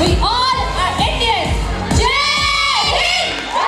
We all are Indians. Jai Hind!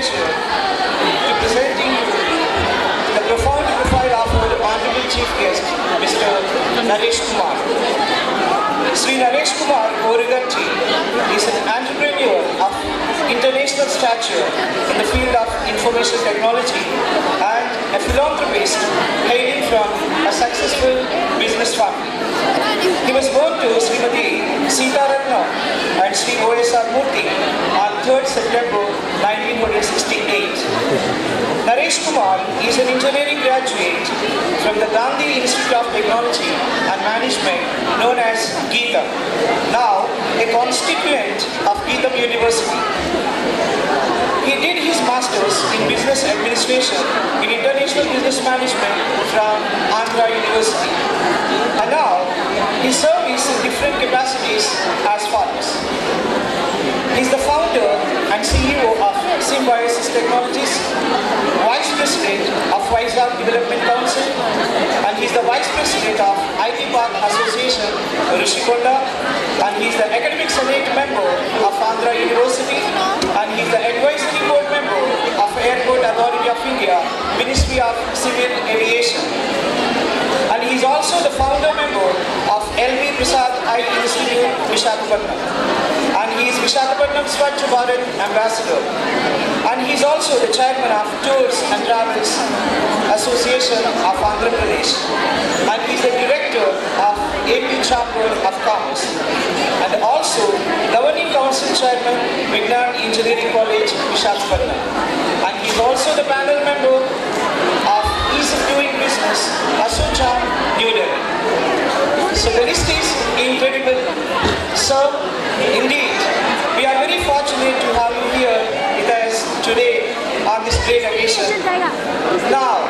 To presenting you the profound profile of our honorable chief guest, Mr. Naresh Kumar. Sri Naresh Kumar Origanti is an entrepreneur of international stature in the field of information technology and a philanthropist hailing from a successful business family. He was born to Srimati Sita Ratna and Sri O.S.R. Murthy on 3rd September 1968. Naresh Kumar is an engineering graduate from the Gandhi Institute of Technology and Management known as GITA, now a constituent of GITA University. He did his Masters in Business Administration in International Business Management from Andhra University. And now, he serves in different capacities as follows. He is the founder and CEO of Symbiosis Technologies, Vice President of Vizag Development Council, and he is the Vice President of IT Park Association, Rishikonda, and he is the Academic Senate member of Andhra University, and he is the Advisory Board member of Airport Authority of India, Ministry of Civil Aviation. And he is also the founder member of LV Prasad Eye Institute, Visakhapatnam. And he is Visakhapatnam Swachh Bharat Ambassador. And he is also the chairman of Tours and Travels Association of Andhra Pradesh. And he is the director of AP Chamber of Commerce. And also governing council chairman, Vignan Engineering College, Visakhapatnam. And he is also the panel member of Ease of Doing Business, Assocham, New Delhi. So the list is incredible. So, indeed, we are very fortunate to have you here with us today on this great occasion. Now,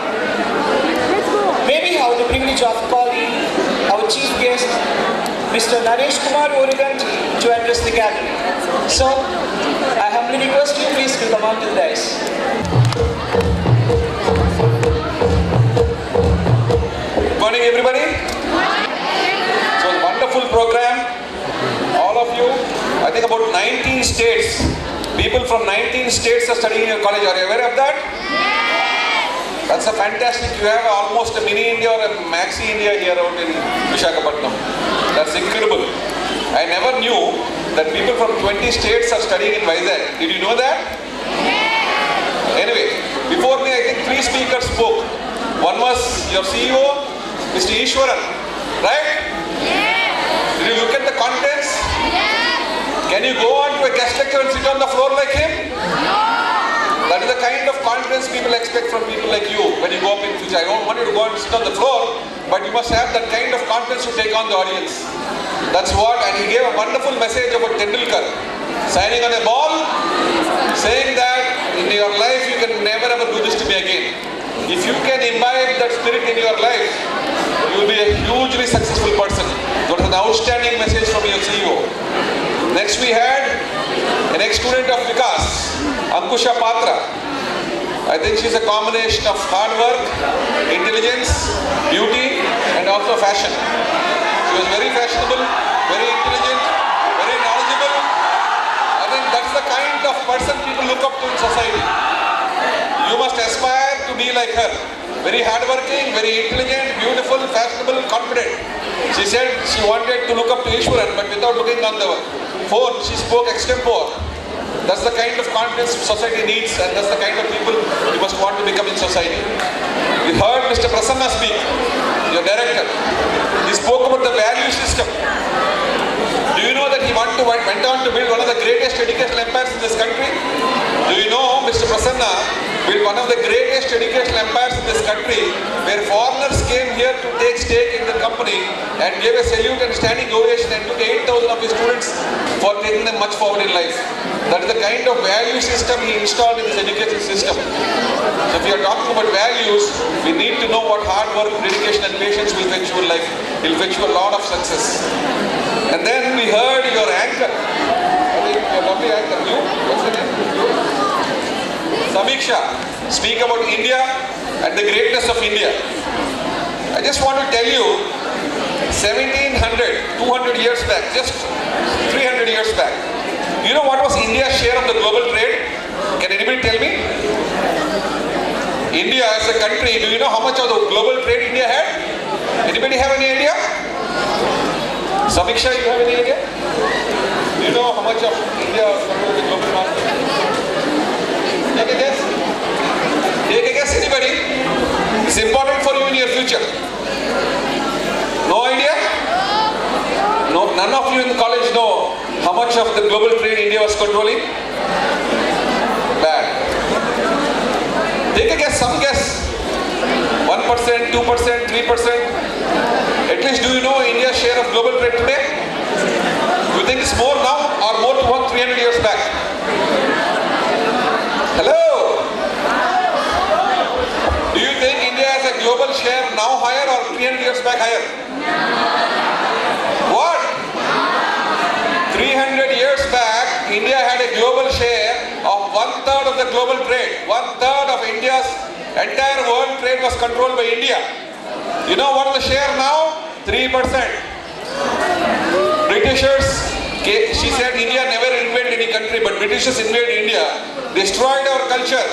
may we have the privilege of calling our chief guest, Mr. Naresh Kumar Origanti, to address the gathering. So, I humbly request you please to come on to the dais. Good morning, everybody. So, wonderful program. All of you, I think about 19 states. People from 19 states are studying in your college. Are you aware of that? Yes. That's a fantastic. You have almost a mini India or a maxi India here out in Visakhapatnam. That's incredible. I never knew that people from 20 states are studying in Vizag. Did you know that? Yes. Anyway, before me, I think 3 speakers spoke. One was your CEO, Mr. Ishwaran, right? Yes. Did you look at the contents? Yes. Can you go on to a guest lecture and sit on the floor like him? No. That is the kind of confidence people expect from people like you when you go up in future. I don't want you to go and sit on the floor, but you must have that kind of confidence to take on the audience. That's what, and he gave a wonderful message about Tendulkar, signing on a ball, saying that in your life you can never ever do this to me again. If you can imbibe that spirit in your life, you will be a hugely successful person. That was an outstanding message from your CEO. Next we had an ex-student of Vikas, Ankusha Patra. I think she's a combination of hard work, intelligence, beauty, and also fashion. She was very fashionable, very intelligent, very knowledgeable. I think that's the kind of person people look up to in society. You must aspire to be like her. Very hardworking, very intelligent, beautiful. fashionable, confident. She said she wanted to look up to Ishwaran, but without looking on the phone, she spoke extempore. That's the kind of confidence society needs, and that's the kind of people you must want to become in society. We heard Mr. Prasanna speak, your director. He spoke about the value system. Do you know that he went on to build one of the greatest educational empires in this country? Do you know Mr. Prasanna built one of the greatest educational empires in this country, where foreigners came here to take stake in the company and gave a salute and standing ovation and took 8,000 of his students for taking them much forward in life. That is the kind of value system he installed in his education system. So if you are talking about values, we need to know what hard work, dedication and patience will fetch you in life. It will fetch you a lot of success. And then we heard your anchor. Your lovely anchor. You? What's the name? Samiksha. Speak about India and the greatness of India. I just want to tell you, 1700, 200 years back, just 300 years back, you know what was India's share of the global trade? Can anybody tell me? India as a country, do you know how much of the global trade India had? Anybody have any idea? Samiksha, you have any idea? Do you know how much of India was compared to the global market? Take a guess. Take a guess, anybody? It's important for you in your future. No idea? No, none of you in college know how much of the global trade India was controlling? Bad. Take a guess, some guess. 1%, 2%, 3%. At least do you know India's share of global trade today? Do you think it's more now or more to 300 years back? Hello? Do you think India has a global share now higher or 300 years back higher? What? 300 years back, India had a global share of 1/3 of the global trade. 1/3 of India's entire world trade was controlled by India. You know what is the share now? 3%. Britishers, she said India never invaded any country, but Britishers invaded India, destroyed our culture,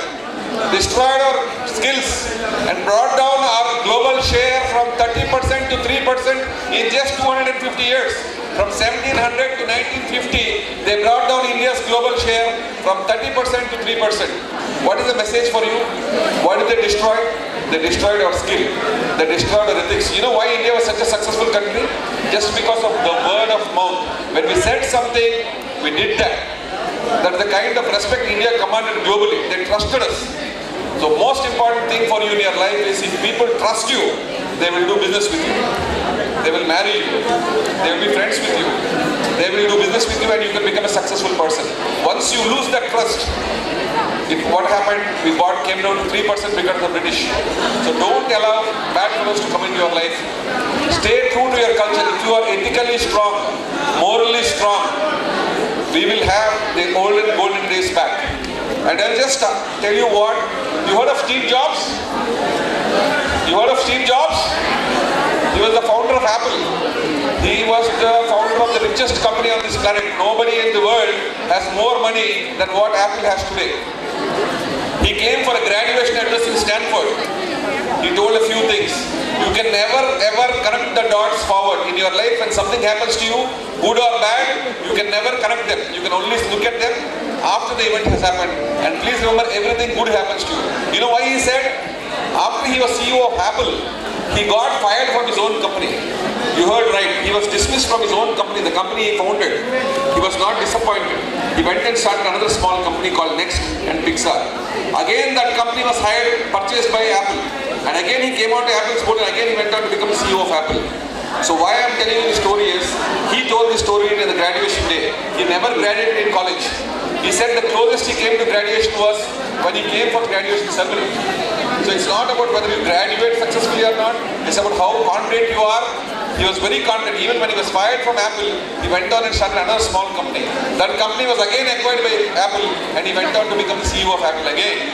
destroyed our skills, and brought down our global share from 30% to 3% in just 250 years. From 1700 to 1950, they brought down India's global share from 30% to 3%. What is the message for you? What did they destroy? They destroyed our skill. They destroyed our ethics. You know why India was such a successful country? Just because of the word of mouth. When we said something, we did that. That's the kind of respect India commanded globally. They trusted us. So most important thing for you in your life is if people trust you, they will do business with you. They will marry you. They will be friends with you. They will do business with you and you can become a successful person. Once you lose that trust, what happened? We came down to 3% because of the British. So don't allow bad fellows to come into your life. Stay true to your culture. If you are ethically strong, morally strong, we will have the golden days back. And I'll just tell you what. You heard of Steve Jobs? You heard of Steve Jobs? He was the founder of Apple. He was the founder of the richest company on this planet. Nobody in the world has more money than what Apple has today. He came for a graduation address in Stanford. He told a few things. You can never ever connect the dots forward in your life. When something happens to you, good or bad, you can never connect them. You can only look at them after the event has happened. And please remember, everything good happens to you. You know why he said? After he was CEO of Apple, he got fired from his own company. You heard right. He was dismissed from his own company, the company he founded. He was not disappointed. He went and started another small company called Next and Pixar. Again, that company was purchased by Apple. And again, he came on to Apple's board and again he went on to become CEO of Apple. So why I am telling you this story is, he told this story in the graduation day. He never graduated in college. He said the closest he came to graduation was when he came for graduation ceremony. So it's not about whether you graduate successfully or not. It's about how confident you are. He was very confident. Even when he was fired from Apple, he went on and started another small company. That company was again acquired by Apple and he went on to become the CEO of Apple again.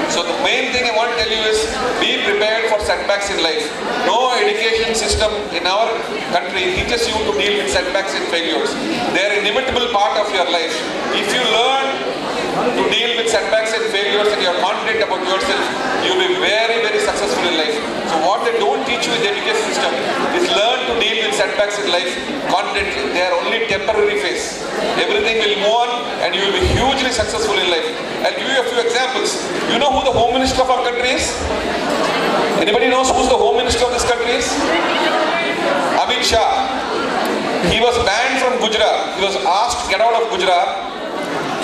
So the main thing I want to tell you is, be prepared for setbacks in life. No education system in our country teaches you to deal with setbacks and failures. They are an inevitable part of your life. If you learn to deal with setbacks and failures and you're confident about yourself, you'll be very, very successful in life. So what they don't teach you in the education system is learn to deal with setbacks in life confidently. They are only temporary phase. Everything will move on and you will be hugely successful in life. I'll give you a few examples. You know who the Home Minister of our country is? Anybody knows who's the Home Minister of this country is? Amit Shah. He was banned from Gujarat. He was asked to get out of Gujarat.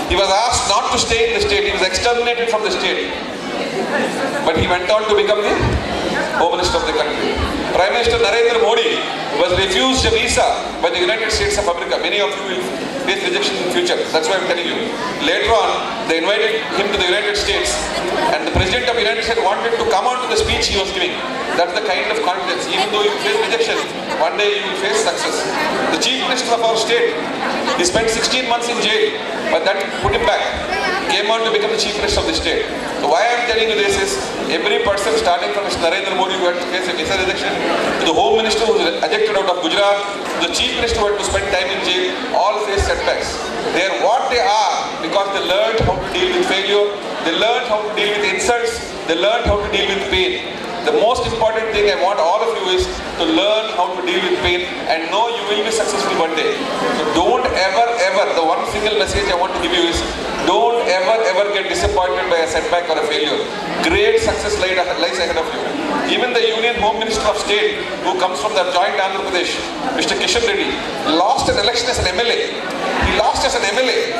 He was asked not to stay in the state. He was exterminated from the state. But he went on to become the Home Minister of the country. Prime Minister Narendra Modi was refused a visa by the United States of America. Many of you will face rejection in the future. That's why I'm telling you. Later on, they invited him to the United States and the President of the United States wanted to come on to the speech he was giving. That's the kind of confidence. Even though you face rejection, one day you will face success. The Chief Minister of our state, he spent 16 months in jail, but that put him back. Came on to become the Chief Minister of the state. So why I am telling you this is, every person starting from Mr. Narendra Modi who had to face a visa rejection, to the Home Minister who was ejected out of Gujarat, to the Chief Minister who had to spend time in jail, all face setbacks. They are what they are because they learned how to deal with failure, they learned how to deal with insults, they learned how to deal with pain. The most important thing I want all of you is to learn how to deal with pain and know you will be successful one day. So don't ever, the one single message I want to give you is, don't ever get disappointed by a setback or a failure. Great success lies ahead of you. Even the Union Home Minister of State who comes from the joint Andhra Pradesh, Mr. Kishan Reddy, lost an election as an MLA. He lost as an MLA.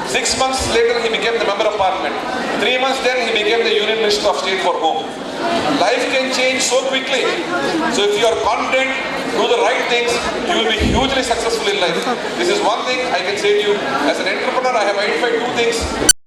6 months later he became the Member of Parliament. 3 months then he became the Union Minister of State for Home. Life can change so quickly. So if you are confident, do the right things, you will be hugely successful in life. This is one thing I can say to you. As an entrepreneur, I have identified two things.